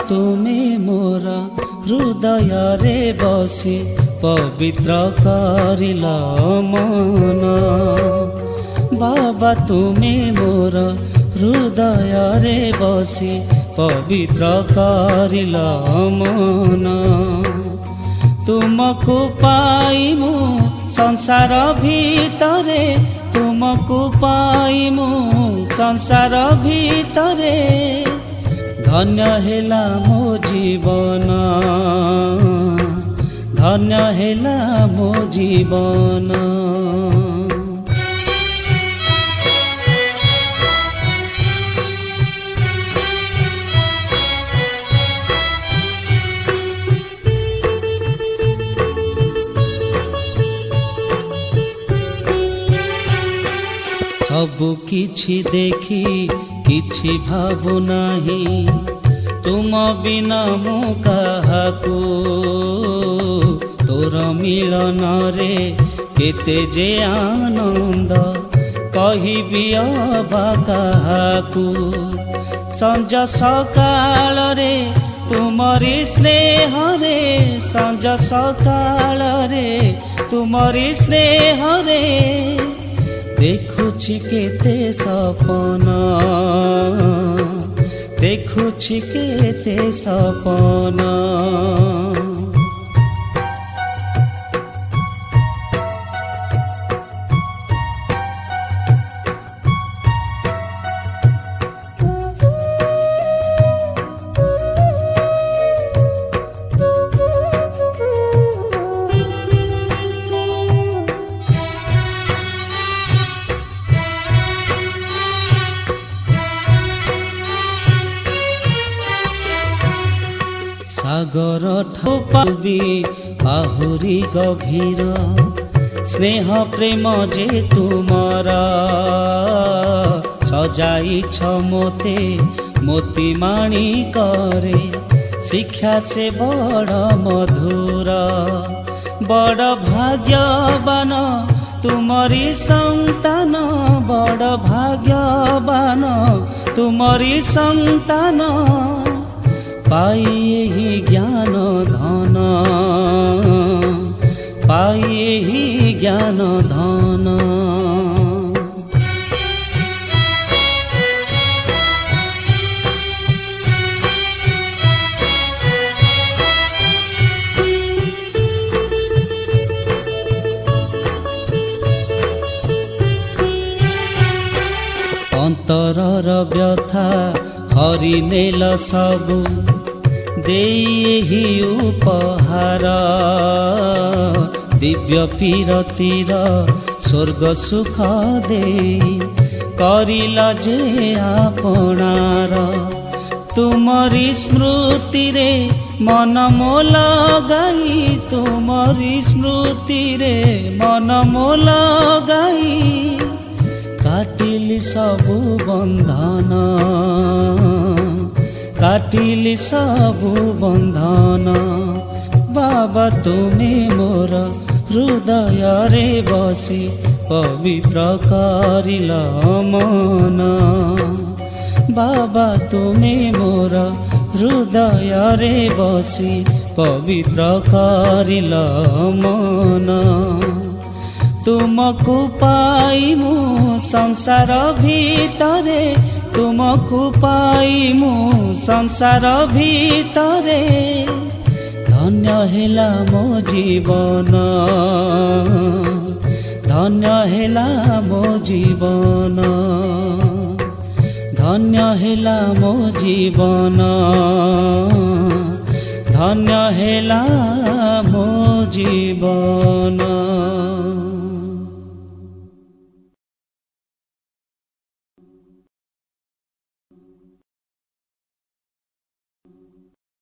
तुमे मोर हृदय रे बसी पवित्र करिल मन। बाबा तुमे मोर हृदय रे बसी पवित्र करिल मन। तुमको पाई मु संसार भीतरे, तुमको पाई मु संसार भीतरे, धन्य हेला मो जीवन, धन्य हेला मो जीवन। सबु किछि देखी किछि भावु नाही, तुम बिना मु काहाकू। तोर मिलन रे केते जे आनंद, कहिबी अबा काहाकू। संज सकाल रे तुमरी स्नेह रे, संज सकाल रे तुमरी स्नेह रे, देखुछि केते सपना, देखुछि केते सपना। सागर ठोपाबी आहुरी गभीर, स्नेह प्रेम जे तुमारा। सजाइछ मोते मोती माणी करे, शिक्षा से बड़ मधुर। बड़ भाग्यवान तुमरी संतान, बड़ भाग्यवान तुमरी संतान। पाई ही ज्ञान धन, पाई ही ज्ञान धन। अंतरर व्यथा हरि नेल सबु, देहि उपहार। दिव्य पीरतीर स्वर्ग सुख दे, करिल जे आपणार। तुमरी स्मृति रे मन मो लगाई, तुमरी स्मृति रे मन मो लगाई, काटिली सबु बंधन, काटिली सबु बंधन। बाबा तुमे मोर हृदय रे बसी पवित्र करिल मन। बाबा तुमे मोर हृदय रे बसी पवित्र करिल मन। तुमको पाई मु संसार भीतरे, तुमको पाई मु संसार भीतरे, धन्य हेला मो जीवन, धन्य हेला मो जीवन, धन्य हेला मो जीवन, धन्य हेला मो जीवन।